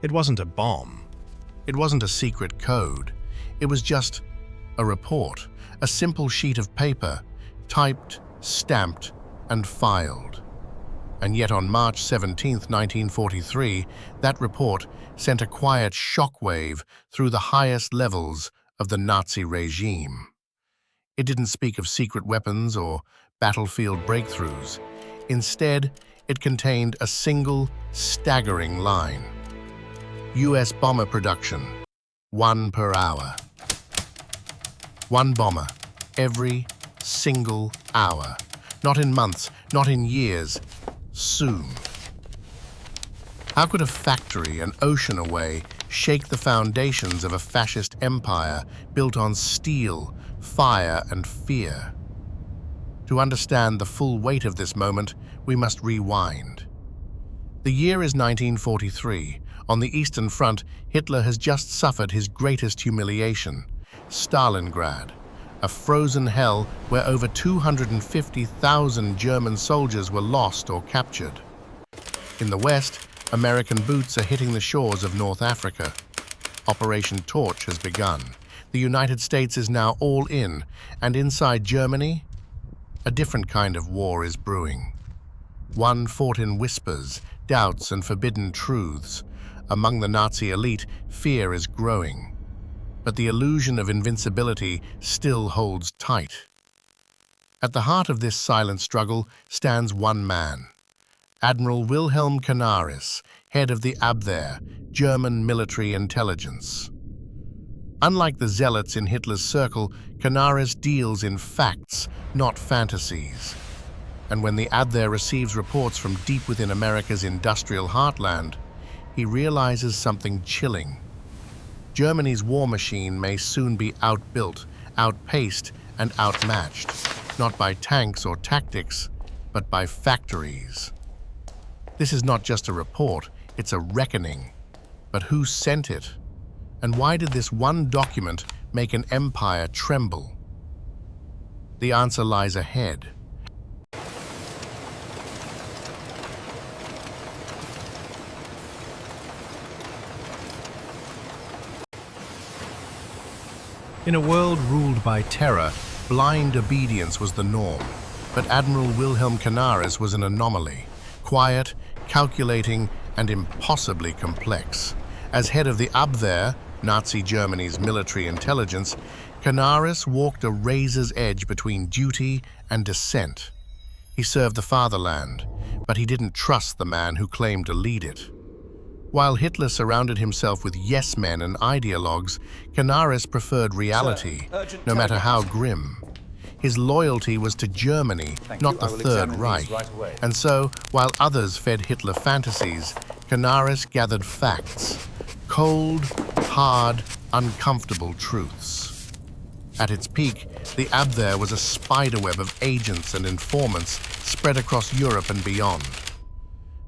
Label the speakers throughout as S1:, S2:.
S1: It wasn't a bomb. It wasn't a secret code. It was just a report, a simple sheet of paper, typed, stamped, and filed. And yet on March 17, 1943, that report sent a quiet shockwave through the highest levels of the Nazi regime. It didn't speak of secret weapons or battlefield breakthroughs. Instead, it contained a single, staggering line. U.S. bomber production, 1 per hour. 1 bomber, every single hour. Not in months, not in years, soon. How could a factory an ocean away shake the foundations of a fascist empire built on steel, fire, and fear? To understand the full weight of this moment, we must rewind. The year is 1943. On the Eastern Front, Hitler has just suffered his greatest humiliation, Stalingrad, a frozen hell where over 250,000 German soldiers were lost or captured. In the West, American boots are hitting the shores of North Africa. Operation Torch has begun. The United States is now all in, and inside Germany, a different kind of war is brewing. One fought in whispers, doubts, and forbidden truths. Among the Nazi elite, fear is growing. But the illusion of invincibility still holds tight. At the heart of this silent struggle stands one man, Admiral Wilhelm Canaris, head of the Abwehr, German military intelligence. Unlike the zealots in Hitler's circle, Canaris deals in facts, not fantasies. And when the Abwehr receives reports from deep within America's industrial heartland, he realizes something chilling. Germany's war machine may soon be outbuilt, outpaced, and outmatched, not by tanks or tactics, but by factories. This is not just a report, it's a reckoning. But who sent it? And why did this one document make an empire tremble? The answer lies ahead. In a world ruled by terror, blind obedience was the norm. But Admiral Wilhelm Canaris was an anomaly, quiet, calculating, and impossibly complex. As head of the Abwehr, Nazi Germany's military intelligence, Canaris walked a razor's edge between duty and dissent. He served the fatherland, but he didn't trust the man who claimed to lead it. While Hitler surrounded himself with yes-men and ideologues, Canaris preferred reality, no matter how grim. His loyalty was to Germany, not the Third Reich. And so, while others fed Hitler fantasies, Canaris gathered facts, cold, hard, uncomfortable truths. At its peak, the Abwehr was a spiderweb of agents and informants spread across Europe and beyond.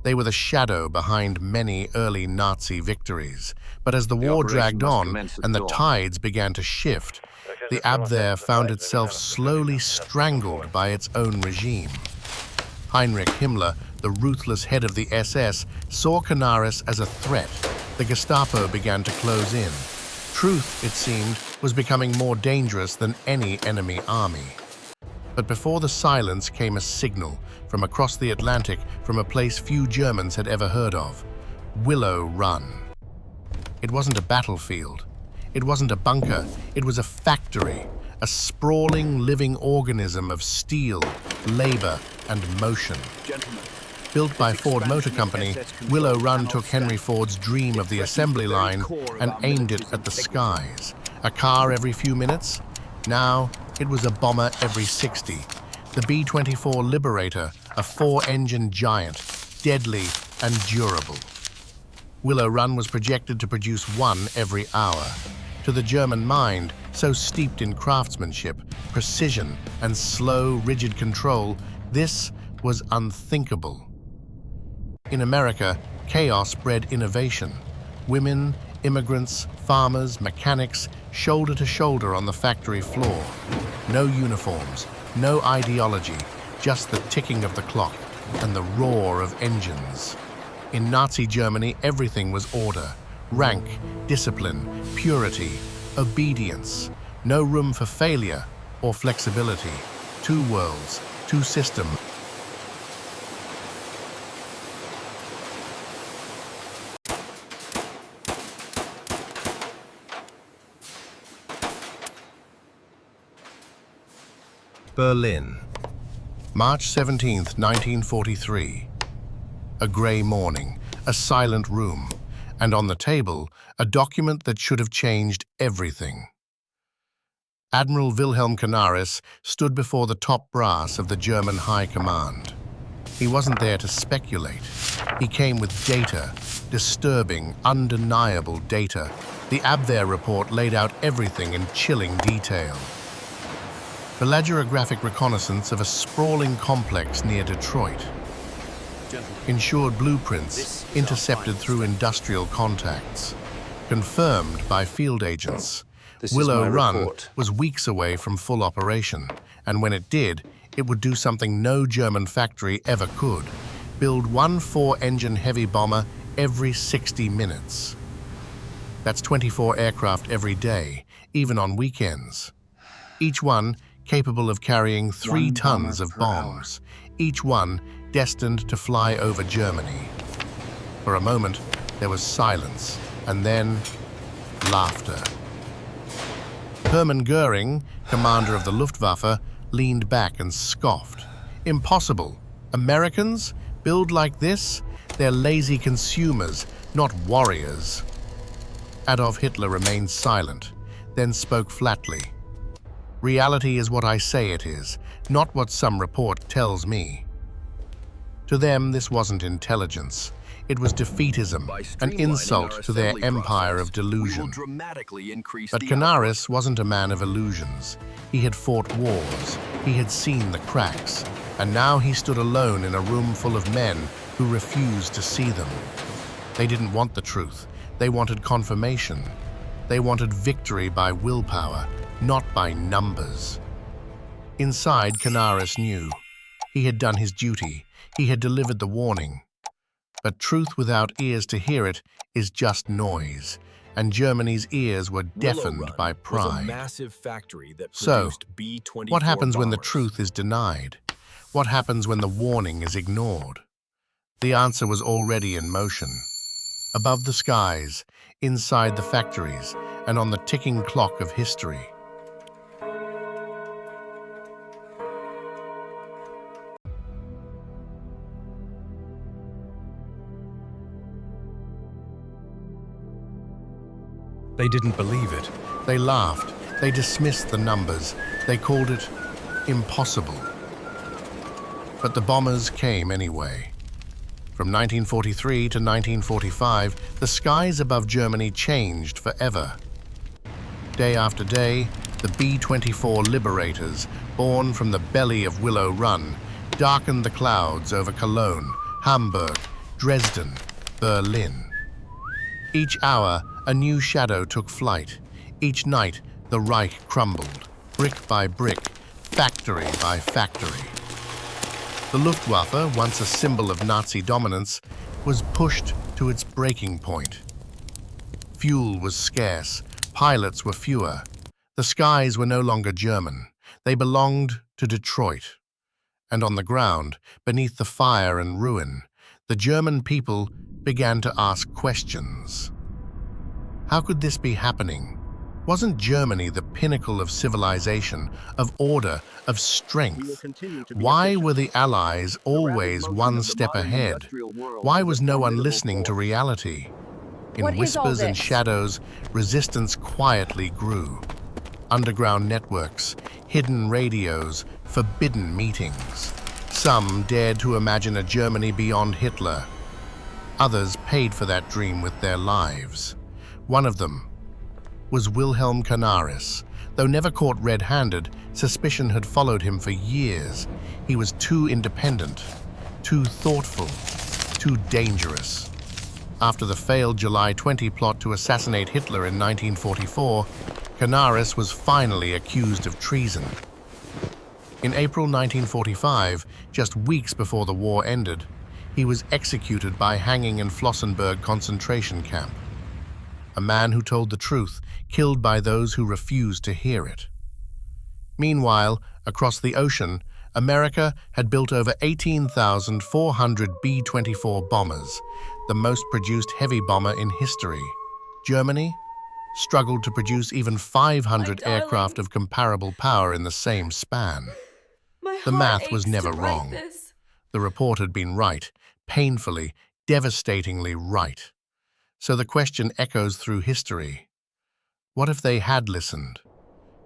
S1: They were the shadow behind many early Nazi victories. But as the war dragged on and the tides began to shift, the Abwehr found itself slowly strangled by its own regime. Heinrich Himmler, the ruthless head of the SS, saw Canaris as a threat. The Gestapo began to close in. Truth, it seemed, was becoming more dangerous than any enemy army. But before the silence came a signal from across the Atlantic, from a place few Germans had ever heard of, Willow Run. It wasn't a battlefield. It wasn't a bunker. It was a factory, a sprawling living organism of steel, labor, and motion. Built by Ford Motor Company, Willow Run took Henry Ford's dream of the assembly line and aimed it at the skies. A car every few minutes? Now, it was a bomber every 60. The B-24 Liberator, a 4-engine giant, deadly and durable. Willow Run was projected to produce one every hour. To the German mind, so steeped in craftsmanship, precision, and slow, rigid control, this was unthinkable. In America, chaos bred innovation. Women, immigrants, farmers, mechanics, shoulder to shoulder on the factory floor. No uniforms, no ideology, just the ticking of the clock and the roar of engines. In Nazi Germany, everything was order, rank, discipline, purity, obedience. No room for failure or flexibility. Two worlds, two systems. Berlin, March 17th, 1943. A grey morning, a silent room, and on the table, a document that should have changed everything. Admiral Wilhelm Canaris stood before the top brass of the German High Command. He wasn't there to speculate. He came with data, disturbing, undeniable data. The Abwehr report laid out everything in chilling detail. The lagographic reconnaissance of a sprawling complex near Detroit. Ensured blueprints intercepted through industrial contacts. Confirmed by field agents. Willow Run was weeks away from full operation, and when it did, it would do something no German factory ever could: build one 4-engine heavy bomber every 60 minutes. That's 24 aircraft every day, even on weekends. Each one capable of carrying 3 tons of bombs, each one destined to fly over Germany. For a moment, there was silence, and then laughter. Hermann Goering, commander of the Luftwaffe, leaned back and scoffed. Impossible. Americans? Build like this? They're lazy consumers, not warriors. Adolf Hitler remained silent, then spoke flatly. Reality is what I say it is, not what some report tells me. To them, this wasn't intelligence. It was defeatism, an insult to their empire of delusion. But Canaris wasn't a man of illusions. He had fought wars, he had seen the cracks, and now he stood alone in a room full of men who refused to see them. They didn't want the truth. They wanted confirmation. They wanted victory by willpower, not by numbers. Inside, Canaris knew. He had done his duty. He had delivered the warning. But truth without ears to hear it is just noise, and Germany's ears were deafened by pride. So, what happens when the truth is denied? What happens when the warning is ignored? The answer was already in motion. Above the skies, inside the factories, and on the ticking clock of history.
S2: They didn't believe it.
S1: They laughed. They dismissed the numbers. They called it impossible. But the bombers came anyway. From 1943 to 1945, the skies above Germany changed forever. Day after day, the B-24 Liberators, born from the belly of Willow Run, darkened the clouds over Cologne, Hamburg, Dresden, Berlin. Each hour, a new shadow took flight. Each night, the Reich crumbled, brick by brick, factory by factory. The Luftwaffe, once a symbol of Nazi dominance, was pushed to its breaking point. Fuel was scarce, pilots were fewer. The skies were no longer German. They belonged to Detroit. And on the ground, beneath the fire and ruin, the German people began to ask questions. How could this be happening? Wasn't Germany the pinnacle of civilization, of order, of strength? Why were the Allies always one step ahead? Why was no one listening to reality? In whispers and shadows, resistance quietly grew. Underground networks, hidden radios, forbidden meetings. Some dared to imagine a Germany beyond Hitler. Others paid for that dream with their lives. One of them was Wilhelm Canaris. Though never caught red-handed, suspicion had followed him for years. He was too independent, too thoughtful, too dangerous. After the failed July 20 plot to assassinate Hitler in 1944, Canaris was finally accused of treason. In April 1945, just weeks before the war ended, He was executed by hanging in Flossenburg concentration camp. A man who told the truth, killed by those who refused to hear it. Meanwhile, across the ocean, America had built over 18,400 B-24 bombers, the most produced heavy bomber in history. Germany struggled to produce even 500 aircraft of comparable power in the same span. The math was never wrong. The report had been right, painfully, devastatingly right. So the question echoes through history. What if they had listened?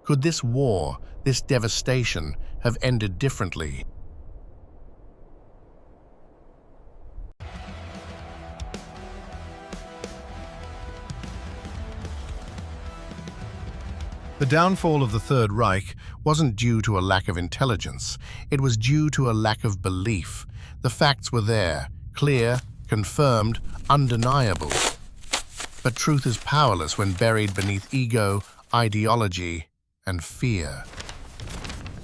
S1: Could this war, this devastation, have ended differently? The downfall of the Third Reich wasn't due to a lack of intelligence. It was due to a lack of belief. The facts were there, clear, confirmed, undeniable. But truth is powerless when buried beneath ego, ideology, and fear.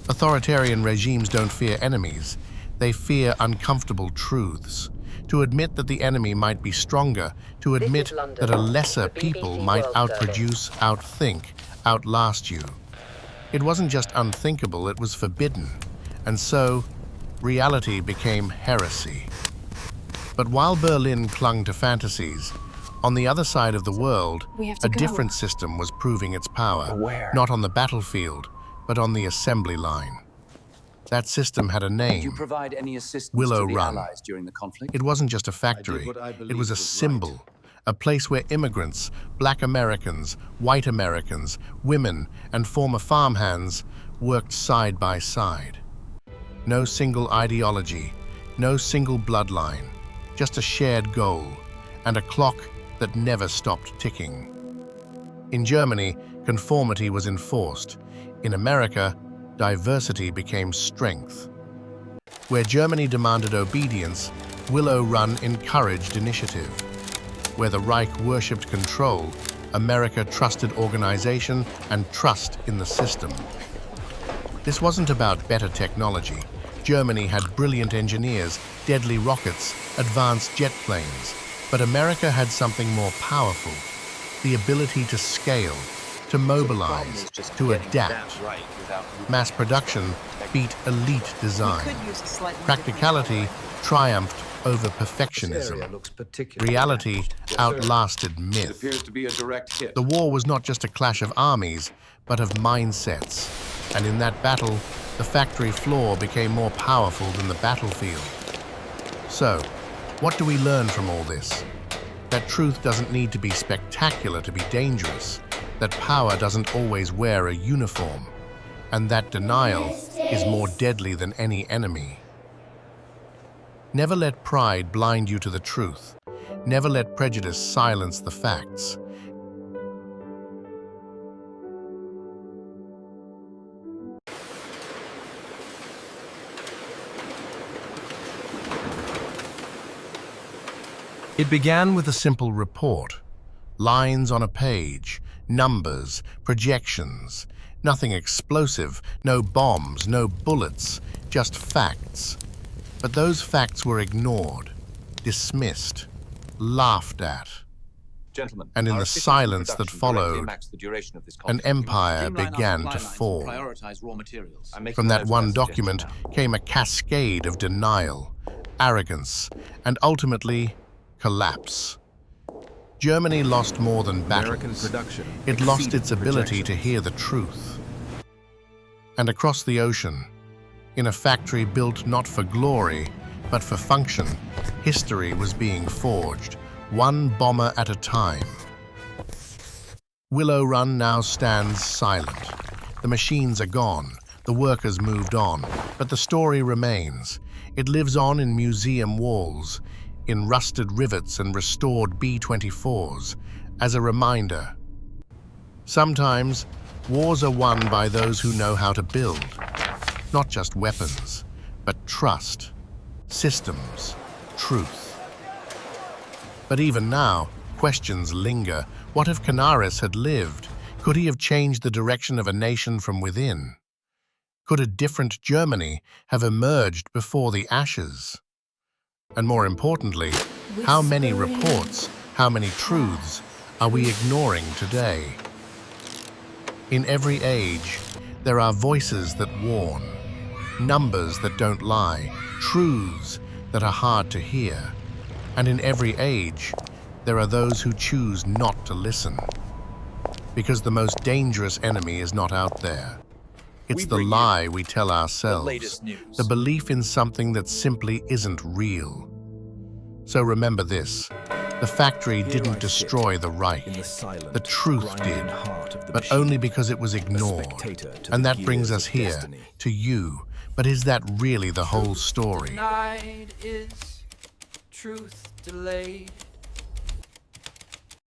S1: Authoritarian regimes don't fear enemies. They fear uncomfortable truths. To admit that the enemy might be stronger, to admit that a lesser people might outproduce, outthink, outlast you. It wasn't just unthinkable, it was forbidden. And so, reality became heresy. But while Berlin clung to fantasies, on the other side of the world, a different system was proving its power, not on the battlefield, but on the assembly line. That system had a name,
S3: Did you provide any assistance
S1: Willow
S3: to the
S1: Run.
S3: Allies during the conflict?
S1: It wasn't just a factory, it was a symbol, a place where immigrants, Black Americans, white Americans, women, and former farmhands worked side by side. No single ideology, no single bloodline, just a shared goal, and a clock that never stopped ticking. In Germany, conformity was enforced. In America, diversity became strength. Where Germany demanded obedience, Willow Run encouraged initiative. Where the Reich worshipped control, America trusted organization and trust in the system. This wasn't about better technology. Germany had brilliant engineers, deadly rockets, advanced jet planes. But America had something more powerful, the ability to scale, to mobilize, to adapt. Mass production beat elite design. Practicality triumphed over perfectionism. Reality outlasted myth. The war was not just a clash of armies, but of mindsets. And in that battle, the factory floor became more powerful than the battlefield. So, what do we learn from all this? That truth doesn't need to be spectacular to be dangerous. That power doesn't always wear a uniform. And that denial is more deadly than any enemy. Never let pride blind you to the truth. Never let prejudice silence the facts. It began with a simple report. Lines on a page, numbers, projections. Nothing explosive, no bombs, no bullets, just facts. But those facts were ignored, dismissed, laughed at.
S3: Gentlemen,
S1: And in
S3: our
S1: the
S3: efficiency
S1: silence that
S3: production
S1: followed,
S3: directly impacts the duration of this
S1: an
S3: conflict.
S1: empire
S3: Streamline our
S1: began
S3: supply
S1: to
S3: lines and
S1: fall.
S3: prioritize raw materials.
S1: From that one document came a cascade of denial, arrogance, and ultimately, collapse. Germany lost more than battles. It lost its ability to hear the truth. And across the ocean, in a factory built not for glory, but for function, history was being forged, one bomber at a time. Willow Run now stands silent. The machines are gone, the workers moved on, but the story remains. It lives on in museum walls, in rusted rivets and restored B-24s, as a reminder. Sometimes, wars are won by those who know how to build, not just weapons, but trust, systems, truth. But even now, questions linger. What if Canaris had lived? Could he have changed the direction of a nation from within? Could a different Germany have emerged before the ashes? And more importantly, how many reports, how many truths are we ignoring today? In every age, there are voices that warn, numbers that don't lie, truths that are hard to hear. And in every age, there are those who choose not to listen. Because the most dangerous enemy is not out there. It's the lie we tell ourselves, the belief in something that simply isn't real. So remember this, the factory didn't destroy the Reich, the truth did, but only because it was ignored. And that brings us here, to you. But is that really the whole story?
S4: Night is truth delayed.